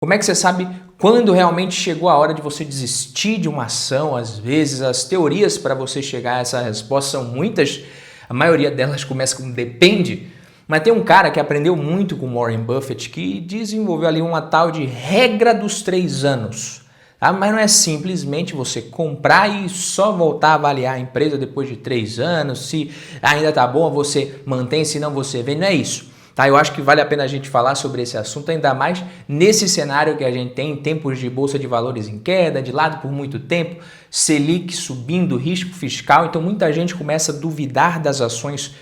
Como é que você sabe quando realmente chegou a hora de você desistir de uma ação? Às vezes as teorias para você chegar a essa resposta são muitas, a maioria delas começa com depende, mas tem um cara que aprendeu muito com Warren Buffett que desenvolveu ali uma tal de regra dos 3 anos. Tá? Mas não é simplesmente você comprar e só voltar a avaliar a empresa depois de 3 anos, se ainda tá bom você mantém, se não você vende, não é isso. Tá, eu acho que vale a pena a gente falar sobre esse assunto, ainda mais nesse cenário que a gente tem, em tempos de bolsa de valores em queda, de lado por muito tempo, Selic subindo, risco fiscal, então muita gente começa a duvidar das ações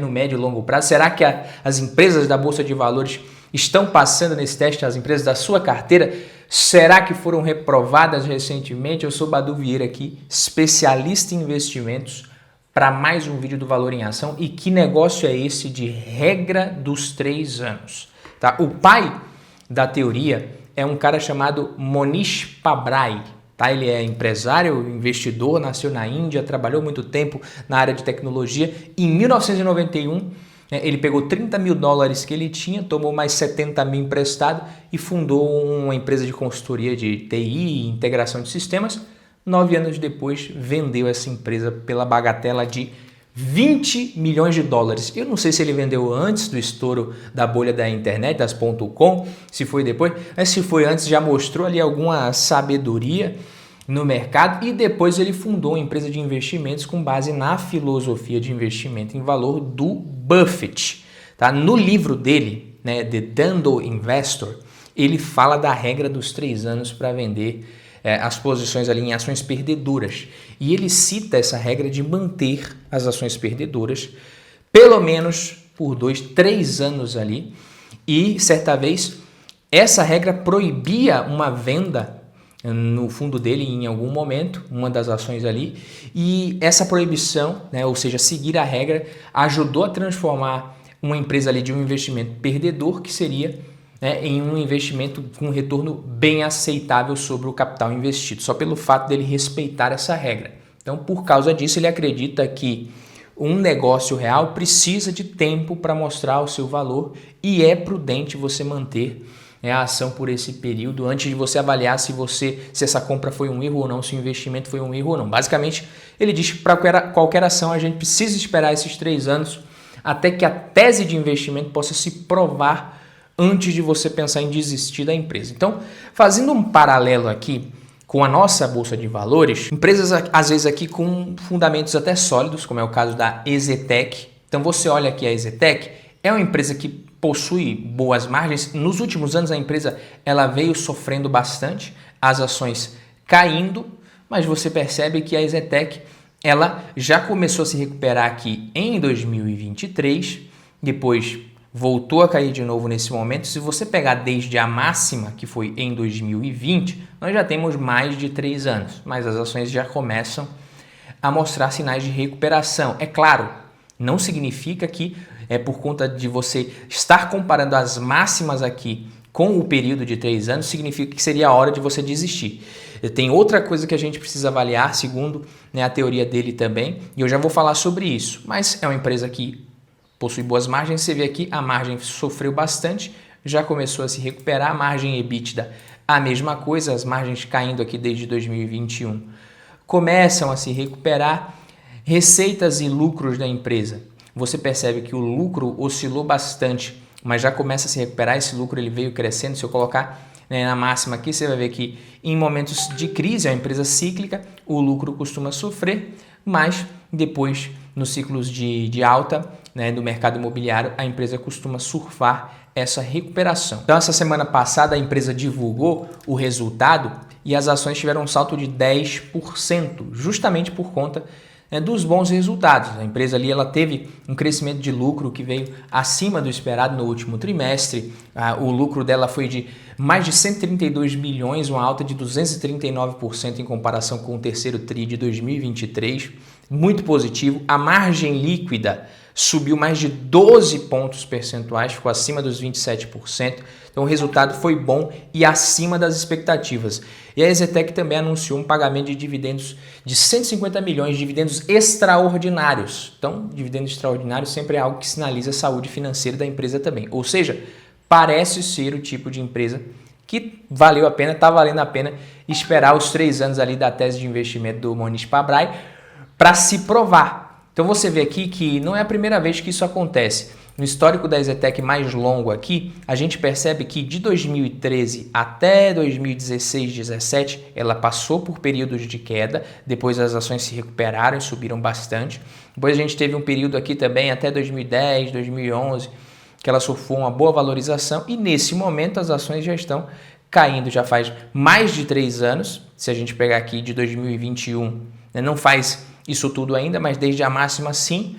no médio e longo prazo. Será que as empresas da bolsa de valores estão passando nesse teste, as empresas da sua carteira? Será que foram reprovadas recentemente? Eu sou Badu Vieira aqui, especialista em investimentos, para mais um vídeo do Valor em Ação. E que negócio é esse de regra dos 3 anos? Tá? O pai da teoria é um cara chamado Monish Pabrai. Tá? Ele é empresário, investidor, nasceu na Índia, trabalhou muito tempo na área de tecnologia. Em 1991, ele pegou 30 mil dólares que ele tinha, tomou mais 70 mil emprestado e fundou uma empresa de consultoria de TI e integração de sistemas. 9 anos depois, vendeu essa empresa pela bagatela de 20 milhões de dólares. Eu não sei se ele vendeu antes do estouro da bolha da internet, das .com, se foi depois, mas se foi antes já mostrou ali alguma sabedoria no mercado e depois ele fundou uma empresa de investimentos com base na filosofia de investimento em valor do Buffett. Tá? No livro dele, The Dundle Investor, ele fala da regra dos 3 anos para vender as posições ali em ações perdedoras. E ele cita essa regra de manter as ações perdedoras pelo menos por 2, 3 anos ali. E certa vez essa regra proibia uma venda no fundo dele em algum momento, uma das ações ali. E essa proibição, ou seja, seguir a regra, ajudou a transformar uma empresa ali de um investimento perdedor, que seria em um investimento com um retorno bem aceitável sobre o capital investido, só pelo fato dele respeitar essa regra. Então, por causa disso, ele acredita que um negócio real precisa de tempo para mostrar o seu valor e é prudente você manter a ação por esse período antes de você avaliar se essa compra foi um erro ou não, se o investimento foi um erro ou não. Basicamente, ele diz que para qualquer ação a gente precisa esperar esses 3 anos até que a tese de investimento possa se provar antes de você pensar em desistir da empresa. Então, fazendo um paralelo aqui com a nossa bolsa de valores, empresas às vezes aqui com fundamentos até sólidos, como é o caso da EZTEC. Então, você olha aqui a EZTEC, é uma empresa que possui boas margens. Nos últimos anos, a empresa ela veio sofrendo bastante, as ações caindo, mas você percebe que a EZTEC ela já começou a se recuperar aqui em 2023, depois voltou a cair de novo nesse momento. Se você pegar desde a máxima, que foi em 2020, nós já temos mais de 3 anos, mas as ações já começam a mostrar sinais de recuperação. É claro, não significa que é por conta de você estar comparando as máximas aqui com o período de 3 anos, significa que seria a hora de você desistir. Tem outra coisa que a gente precisa avaliar, segundo a teoria dele também, e eu já vou falar sobre isso, mas é uma empresa que possui boas margens. Você vê aqui, a margem sofreu bastante, já começou a se recuperar, a margem EBITDA a mesma coisa, as margens caindo aqui desde 2021 começam a se recuperar. Receitas e lucros da empresa, você percebe que o lucro oscilou bastante, mas já começa a se recuperar, esse lucro ele veio crescendo. Se eu colocar na máxima aqui, você vai ver que em momentos de crise, a empresa cíclica, o lucro costuma sofrer, mas depois, nos ciclos de alta do mercado imobiliário, a empresa costuma surfar essa recuperação. Então, essa semana passada, a empresa divulgou o resultado e as ações tiveram um salto de 10%, justamente por conta dos bons resultados. A empresa ali ela teve um crescimento de lucro que veio acima do esperado no último trimestre. O lucro dela foi de mais de 132 bilhões, uma alta de 239% em comparação com o terceiro tri de 2023. Muito positivo. A margem líquida subiu mais de 12 pontos percentuais, ficou acima dos 27%. Então o resultado foi bom e acima das expectativas. E a EZTEC também anunciou um pagamento de dividendos de 150 milhões, dividendos extraordinários. Então, dividendo extraordinário sempre é algo que sinaliza a saúde financeira da empresa também. Ou seja, parece ser o tipo de empresa que valeu a pena, está valendo a pena esperar os 3 anos ali da tese de investimento do Moniz Pabrai para se provar. Então você vê aqui que não é a primeira vez que isso acontece. No histórico da EZTEC mais longo aqui, a gente percebe que de 2013 até 2016, 2017, ela passou por períodos de queda, depois as ações se recuperaram e subiram bastante. Depois a gente teve um período aqui também até 2010, 2011, que ela surfou uma boa valorização e nesse momento as ações já estão caindo, já faz mais de 3 anos, se a gente pegar aqui de 2021, né, não faz isso tudo ainda, mas desde a máxima sim.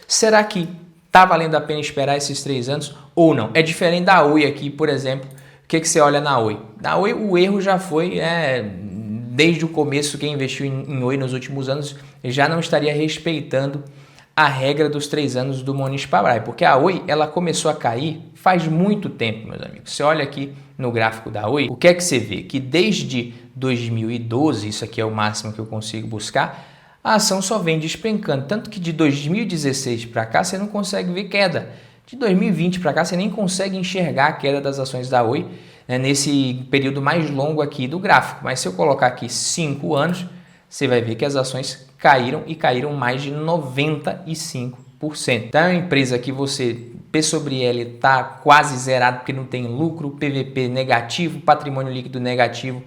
Será que está valendo a pena esperar esses 3 anos ou não? É diferente da Oi aqui, por exemplo. O que você olha na Oi? Na Oi o erro já foi, desde o começo, quem investiu em Oi nos últimos anos já não estaria respeitando a regra dos 3 anos do Moniz Pabrai, porque a Oi ela começou a cair faz muito tempo, meus amigos. Você olha aqui no gráfico da Oi, o que é que você vê? Que desde 2012, isso aqui é o máximo que eu consigo buscar, a ação só vem despencando, tanto que de 2016 para cá você não consegue ver queda. De 2020 para cá você nem consegue enxergar a queda das ações da Oi, né, nesse período mais longo aqui do gráfico. Mas se eu colocar aqui 5 anos, você vai ver que as ações caíram e caíram mais de 95%. Então é uma empresa que você, P sobre L está quase zerado porque não tem lucro, PVP negativo, patrimônio líquido negativo.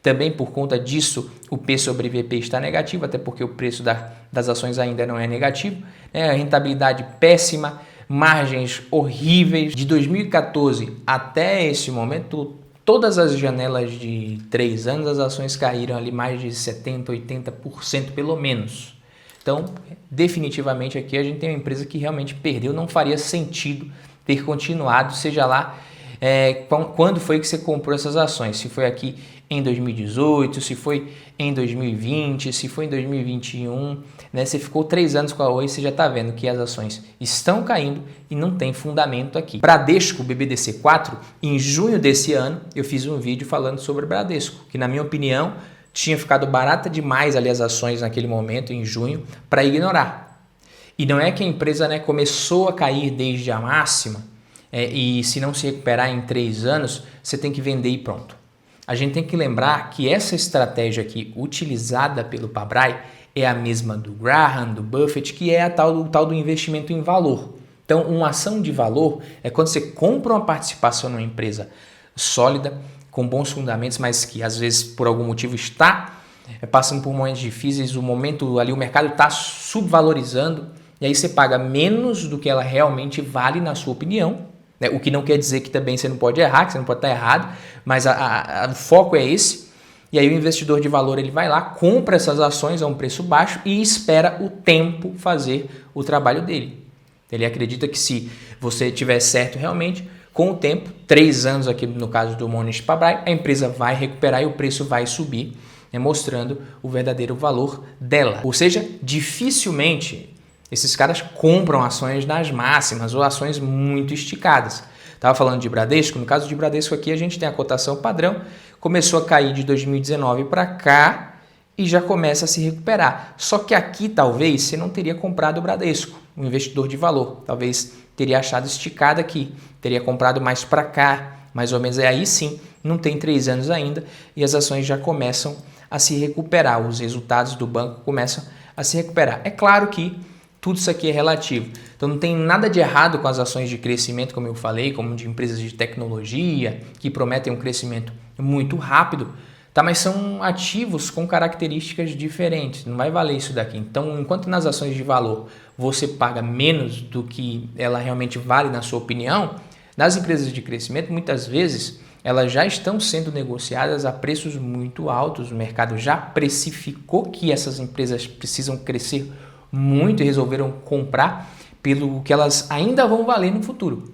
Também por conta disso, o P sobre VP está negativo, até porque o preço das ações ainda não é negativo. A rentabilidade péssima, margens horríveis. De 2014 até esse momento, todas as janelas de 3 anos, as ações caíram ali mais de 70%, 80% pelo menos. Então, definitivamente aqui a gente tem uma empresa que realmente perdeu, não faria sentido ter continuado, seja lá quando foi que você comprou essas ações, se foi aqui em 2018, se foi em 2020, se foi em 2021, né? Você ficou 3 anos com a Oi, você já está vendo que as ações estão caindo e não tem fundamento aqui. Bradesco BBDC4, em junho desse ano, eu fiz um vídeo falando sobre Bradesco, que na minha opinião tinha ficado barata demais ali as ações naquele momento, em junho, para ignorar. E não é que a empresa, né, começou a cair desde a máxima, e se não se recuperar em 3 anos, você tem que vender e pronto. A gente tem que lembrar que essa estratégia aqui utilizada pelo Pabrai é a mesma do Graham, do Buffett, que é a tal do investimento em valor. Então, uma ação de valor é quando você compra uma participação numa empresa sólida, com bons fundamentos, mas que às vezes por algum motivo está passando por momentos difíceis, o momento ali, o mercado está subvalorizando, e aí você paga menos do que ela realmente vale na sua opinião, né? O que não quer dizer que também você não pode errar, que você não pode estar errado, mas o foco é esse. E aí o investidor de valor ele vai lá, compra essas ações a um preço baixo e espera o tempo fazer o trabalho dele. Ele acredita que se você tiver certo realmente, com o tempo, 3 anos aqui no caso do Moniz Pabrai, a empresa vai recuperar e o preço vai subir, né, mostrando o verdadeiro valor dela. Ou seja, dificilmente esses caras compram ações nas máximas ou ações muito esticadas. Estava falando de Bradesco, no caso de Bradesco aqui a gente tem a cotação padrão, começou a cair de 2019 para cá e já começa a se recuperar. Só que aqui talvez você não teria comprado o Bradesco, um investidor de valor, talvez teria achado esticado aqui, teria comprado mais para cá, mais ou menos, aí sim, não tem 3 anos ainda e as ações já começam a se recuperar, os resultados do banco começam a se recuperar. É claro que tudo isso aqui é relativo. Então não tem nada de errado com as ações de crescimento, como eu falei, como de empresas de tecnologia, que prometem um crescimento muito rápido, tá? Mas são ativos com características diferentes. Não vai valer isso daqui. Então, enquanto nas ações de valor você paga menos do que ela realmente vale na sua opinião, nas empresas de crescimento, muitas vezes, elas já estão sendo negociadas a preços muito altos. O mercado já precificou que essas empresas precisam crescer muito e resolveram comprar pelo que elas ainda vão valer no futuro.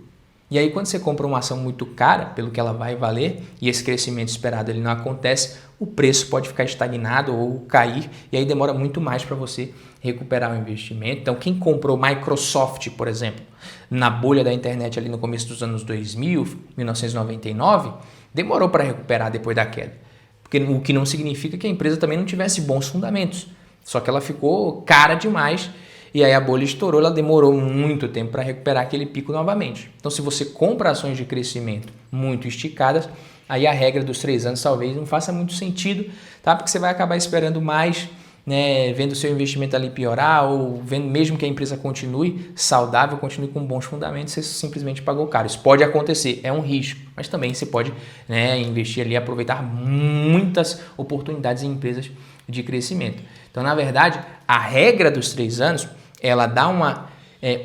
E aí quando você compra uma ação muito cara pelo que ela vai valer e esse crescimento esperado ele não acontece, o preço pode ficar estagnado ou cair e aí demora muito mais para você recuperar o investimento. Então quem comprou Microsoft, por exemplo, na bolha da internet ali no começo dos anos 2000, 1999, demorou para recuperar depois da queda. Porque o que não significa que a empresa também não tivesse bons fundamentos. Só que ela ficou cara demais e aí a bolha estourou, ela demorou muito tempo para recuperar aquele pico novamente. Então se você compra ações de crescimento muito esticadas, aí a regra dos 3 anos talvez não faça muito sentido, tá? Porque você vai acabar esperando mais, né, vendo o seu investimento ali piorar, ou vendo mesmo que a empresa continue saudável, continue com bons fundamentos, você simplesmente pagou caro. Isso pode acontecer, é um risco, mas também você pode, né, investir ali, aproveitar muitas oportunidades em empresas de crescimento. Então, na verdade, a regra dos 3 anos, ela dá uma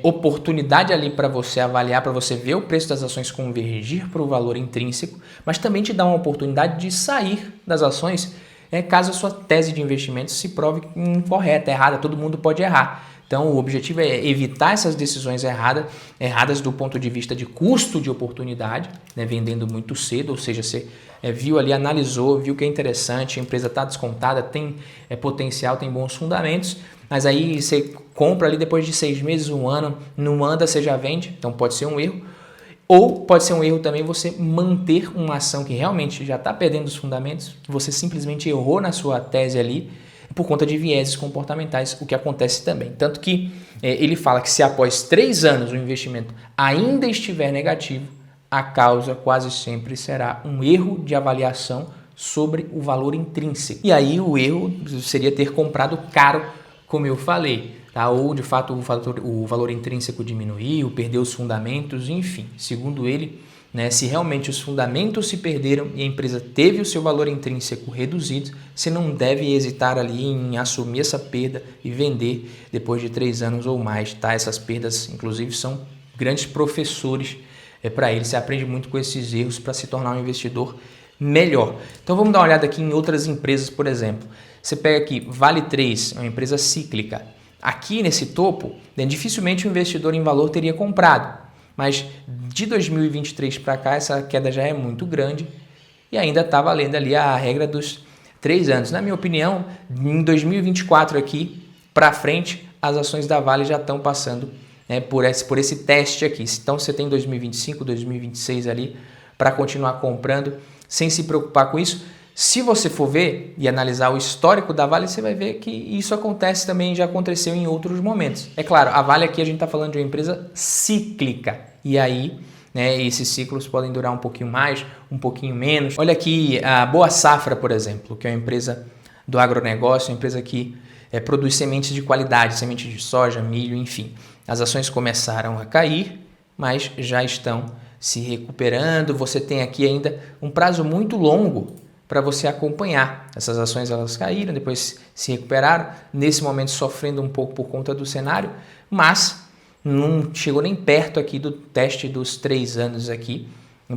oportunidade ali para você avaliar, para você ver o preço das ações convergir para o valor intrínseco, mas também te dá uma oportunidade de sair das ações caso a sua tese de investimento se prove incorreta, errada. Todo mundo pode errar. Então, o objetivo é evitar essas decisões erradas do ponto de vista de custo de oportunidade, né, vendendo muito cedo, ou seja, você viu ali, analisou, viu que é interessante, a empresa está descontada, tem potencial, tem bons fundamentos, mas aí você compra ali depois de 6 meses, 1 ano, não anda, você já vende, então pode ser um erro. Ou pode ser um erro também você manter uma ação que realmente já está perdendo os fundamentos, que você simplesmente errou na sua tese ali, por conta de vieses comportamentais, o que acontece também. Tanto que ele fala que se após 3 anos o investimento ainda estiver negativo, a causa quase sempre será um erro de avaliação sobre o valor intrínseco. E aí o erro seria ter comprado caro, como eu falei. Tá? Ou de fato o valor intrínseco diminuiu, perdeu os fundamentos, enfim. Segundo ele, né, se realmente os fundamentos se perderam e a empresa teve o seu valor intrínseco reduzido, você não deve hesitar ali em assumir essa perda e vender depois de 3 anos ou mais. Tá? Essas perdas, inclusive, são grandes professores para ele. Você aprende muito com esses erros para se tornar um investidor melhor. Então vamos dar uma olhada aqui em outras empresas, por exemplo. Você pega aqui Vale 3, uma empresa cíclica. Aqui nesse topo, dificilmente o investidor em valor teria comprado, mas de 2023 para cá essa queda já é muito grande e ainda está valendo ali a regra dos 3 anos. Na minha opinião, em 2024 aqui para frente, as ações da Vale já estão passando por esse teste aqui. Então você tem 2025, 2026 ali para continuar comprando sem se preocupar com isso. Se você for ver e analisar o histórico da Vale, você vai ver que isso acontece também, já aconteceu em outros momentos. É claro, a Vale aqui a gente está falando de uma empresa cíclica. E aí, esses ciclos podem durar um pouquinho mais, um pouquinho menos. Olha aqui a Boa Safra, por exemplo, que é uma empresa do agronegócio, uma empresa que produz sementes de qualidade, sementes de soja, milho, enfim. As ações começaram a cair, mas já estão se recuperando. Você tem aqui ainda um prazo muito longo para você acompanhar. Essas ações elas caíram, depois se recuperaram, nesse momento sofrendo um pouco por conta do cenário, mas não chegou nem perto aqui do teste dos 3 anos aqui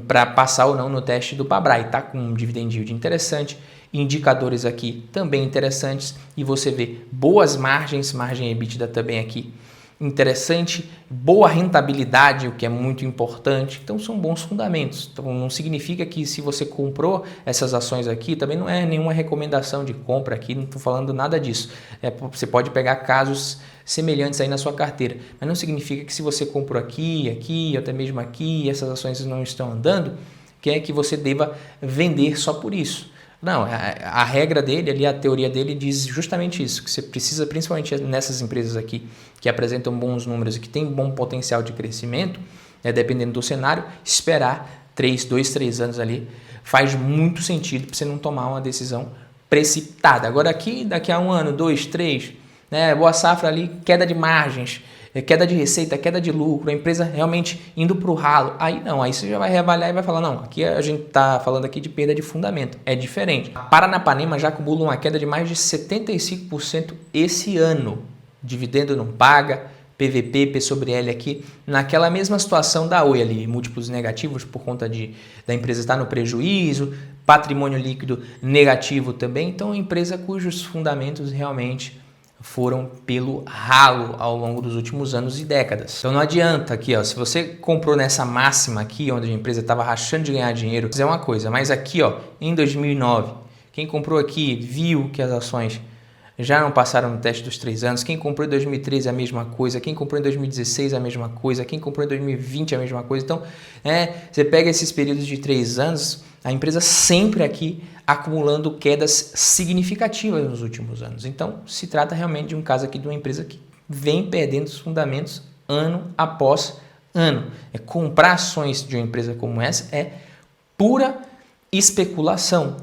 para passar ou não no teste do Pabrai. Está com um dividend yield interessante, indicadores aqui também interessantes e você vê boas margens, margem EBITDA também aqui interessante, boa rentabilidade, o que é muito importante. Então são bons fundamentos. Então não significa que se você comprou essas ações aqui, também não é nenhuma recomendação de compra aqui, não estou falando nada disso. Você pode pegar casos semelhantes aí na sua carteira, mas não significa que se você comprou aqui, até mesmo aqui, e essas ações não estão andando, que você deva vender só por isso. Não, a regra dele, ali, a teoria dele diz justamente isso, que você precisa, principalmente nessas empresas aqui que apresentam bons números e que têm bom potencial de crescimento, dependendo do cenário, esperar 2, 3 anos ali faz muito sentido para você não tomar uma decisão precipitada. Agora aqui, daqui a 1 ano, 2, 3, Boa Safra ali, queda de margens, queda de receita, queda de lucro, a empresa realmente indo para o ralo, aí não, aí você já vai reavaliar e vai falar, não, aqui a gente está falando aqui de perda de fundamento, é diferente. A Paranapanema já acumula uma queda de mais de 75% esse ano, dividendo não paga, PVP, P sobre L aqui, naquela mesma situação da Oi ali, múltiplos negativos por conta da empresa estar no prejuízo, patrimônio líquido negativo também, então empresa cujos fundamentos realmente foram pelo ralo ao longo dos últimos anos e décadas. Então não adianta aqui, se você comprou nessa máxima aqui, onde a empresa estava rachando de ganhar dinheiro, é uma coisa, mas aqui em 2009, quem comprou aqui viu que as ações já não passaram no teste dos 3 anos, quem comprou em 2013 a mesma coisa, quem comprou em 2016 a mesma coisa, quem comprou em 2020 a mesma coisa. Então, você pega esses períodos de 3 anos, a empresa sempre aqui acumulando quedas significativas nos últimos anos. Então, se trata realmente de um caso aqui de uma empresa que vem perdendo os fundamentos ano após ano. Comprar ações de uma empresa como essa é pura especulação,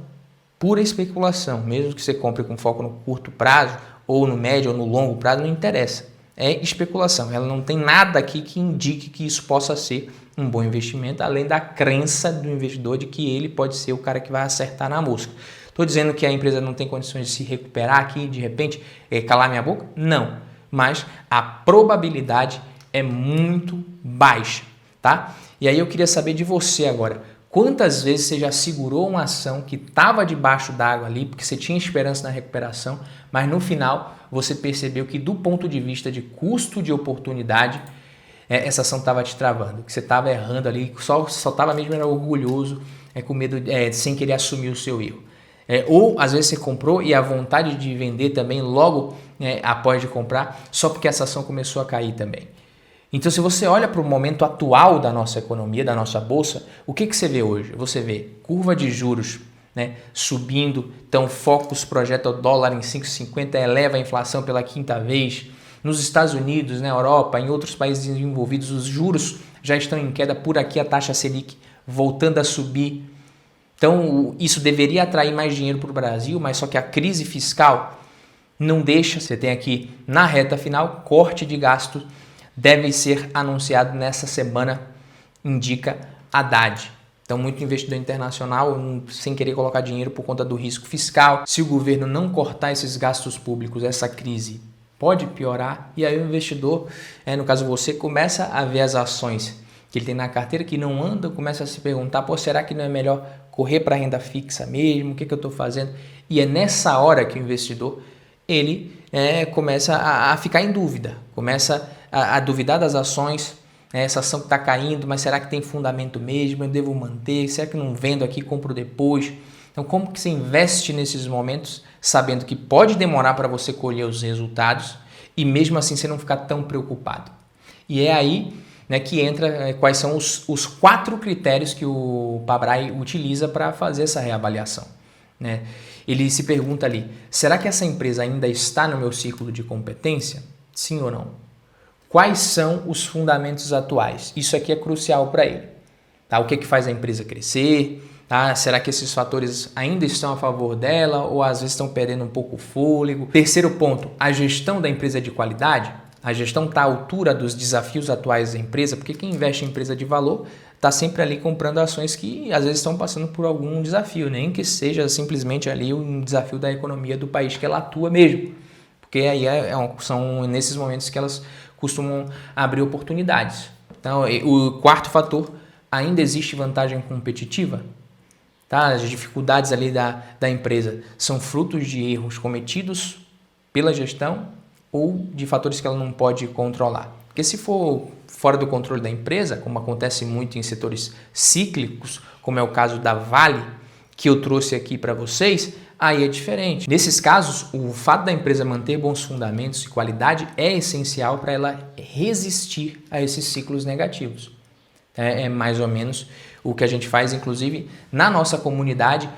pura especulação. Mesmo que você compre com foco no curto prazo, ou no médio ou no longo prazo, não interessa. É especulação. Ela não tem nada aqui que indique que isso possa ser um bom investimento, além da crença do investidor de que ele pode ser o cara que vai acertar na mosca. Estou dizendo que a empresa não tem condições de se recuperar aqui, de repente, calar minha boca? Não. Mas a probabilidade é muito baixa, tá? E aí eu queria saber de você agora. Quantas vezes você já segurou uma ação que estava debaixo d'água ali, porque você tinha esperança na recuperação, mas no final você percebeu que do ponto de vista de custo de oportunidade, essa ação estava te travando, que você estava errando ali, só estava mesmo era orgulhoso, com medo, sem querer assumir o seu erro. Ou às vezes você comprou e a vontade de vender também logo após de comprar, só porque essa ação começou a cair também. Então, se você olha para o momento atual da nossa economia, da nossa bolsa, o que você vê hoje? Você vê curva de juros subindo, então Focus projeta o dólar em 5,50, eleva a inflação pela quinta vez. Nos Estados Unidos, na Europa, em outros países desenvolvidos, os juros já estão em queda. Por aqui a taxa Selic voltando a subir. Então, isso deveria atrair mais dinheiro para o Brasil, mas só que a crise fiscal não deixa. Você tem aqui na reta final, corte de gastos deve ser anunciado nessa semana, indica Haddad. Então, muito investidor internacional, sem querer colocar dinheiro por conta do risco fiscal. Se o governo não cortar esses gastos públicos, essa crise pode piorar. E aí o investidor, no caso você, começa a ver as ações que ele tem na carteira que não andam, começa a se perguntar, será que não é melhor correr para a renda fixa mesmo? O que eu estou fazendo? E é nessa hora que o investidor, ele começa a ficar em dúvida, começa a duvidar das ações, essa ação que está caindo, mas será que tem fundamento mesmo? Eu devo manter? Será que não vendo aqui, compro depois? Então, como que você investe nesses momentos, sabendo que pode demorar para você colher os resultados e mesmo assim você não ficar tão preocupado? E é aí que entra quais são os 4 critérios que o Pabrai utiliza para fazer essa reavaliação. Ele se pergunta ali, será que essa empresa ainda está no meu círculo de competência? Sim ou não? Quais são os fundamentos atuais? Isso aqui é crucial para ele. Tá? O que faz a empresa crescer? Tá? Será que esses fatores ainda estão a favor dela ou às vezes estão perdendo um pouco o fôlego? Terceiro ponto, a gestão da empresa é de qualidade? A gestão está à altura dos desafios atuais da empresa? Porque quem investe em empresa de valor está sempre ali comprando ações que às vezes estão passando por algum desafio, nem que seja simplesmente ali um desafio da economia do país que ela atua mesmo. Porque aí são nesses momentos que elas costumam abrir oportunidades. Então, o quarto fator, ainda existe vantagem competitiva? Tá? As dificuldades ali da empresa são frutos de erros cometidos pela gestão ou de fatores que ela não pode controlar. Porque se for fora do controle da empresa, como acontece muito em setores cíclicos, como é o caso da Vale, que eu trouxe aqui para vocês, aí é diferente. Nesses casos, o fato da empresa manter bons fundamentos e qualidade é essencial para ela resistir a esses ciclos negativos. É mais ou menos o que a gente faz, inclusive, na nossa comunidade,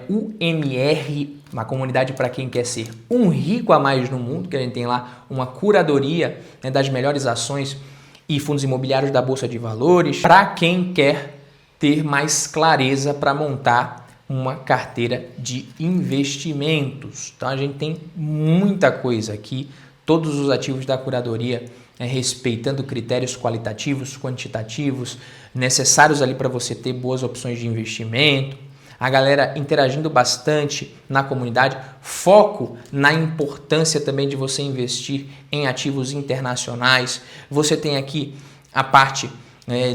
UMR, uma comunidade para quem quer ser um rico a mais no mundo, que a gente tem lá uma curadoria das melhores ações e fundos imobiliários da Bolsa de Valores, para quem quer ter mais clareza para montar uma carteira de investimentos. Então a gente tem muita coisa aqui, todos os ativos da curadoria respeitando critérios qualitativos, quantitativos, necessários ali para você ter boas opções de investimento. A galera interagindo bastante na comunidade, foco na importância também de você investir em ativos internacionais. Você tem aqui a parte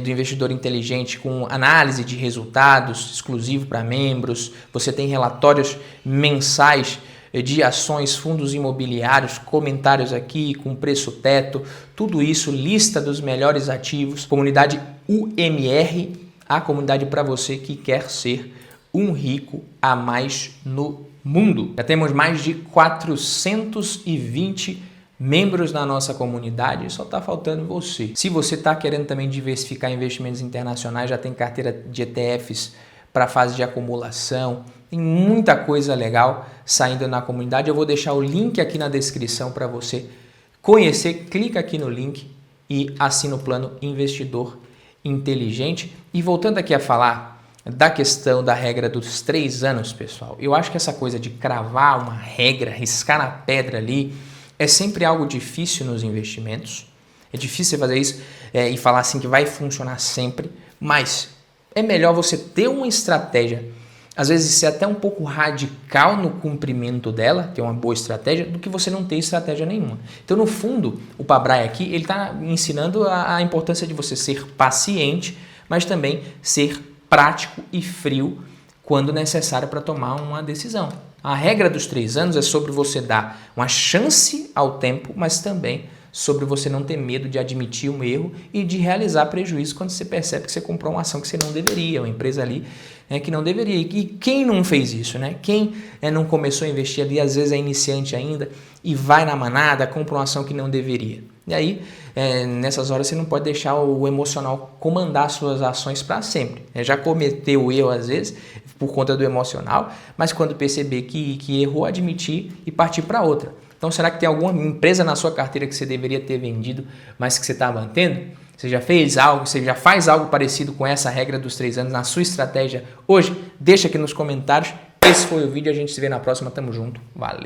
do investidor inteligente com análise de resultados exclusivo para membros. Você tem relatórios mensais de ações, fundos imobiliários, comentários aqui com preço teto, tudo isso, lista dos melhores ativos. Comunidade UMR, a comunidade para você que quer ser um rico a mais no mundo. Já temos mais de 420 membros na nossa comunidade, só está faltando você. Se você está querendo também diversificar investimentos internacionais, já tem carteira de ETFs para fase de acumulação, tem muita coisa legal saindo na comunidade. Eu vou deixar o link aqui na descrição para você conhecer. Clica aqui no link e assina o plano Investidor Inteligente. E voltando aqui a falar da questão da regra dos 3 anos, pessoal. Eu acho que essa coisa de cravar uma regra, riscar na pedra ali, é sempre algo difícil nos investimentos. É difícil fazer isso e falar assim que vai funcionar sempre, mas é melhor você ter uma estratégia, às vezes ser até um pouco radical no cumprimento dela, que é uma boa estratégia, do que você não ter estratégia nenhuma. Então, no fundo, o Pabrai aqui, ele está ensinando a importância de você ser paciente, mas também ser prático e frio quando necessário para tomar uma decisão. A regra dos 3 anos é sobre você dar uma chance ao tempo, mas também sobre você não ter medo de admitir um erro e de realizar prejuízo quando você percebe que você comprou uma ação que você não deveria, uma empresa ali que não deveria. E quem não fez isso, né? Quem não começou a investir ali, às vezes é iniciante ainda, e vai na manada, compra uma ação que não deveria. E aí, nessas horas, você não pode deixar o emocional comandar suas ações para sempre. Já cometeu erro, às vezes, por conta do emocional, mas quando perceber que errou, admitir e partir para outra. Então, será que tem alguma empresa na sua carteira que você deveria ter vendido, mas que você está mantendo? Você já fez algo, você já faz algo parecido com essa regra dos 3 anos na sua estratégia hoje? Deixa aqui nos comentários. Esse foi o vídeo, a gente se vê na próxima. Tamo junto. Valeu!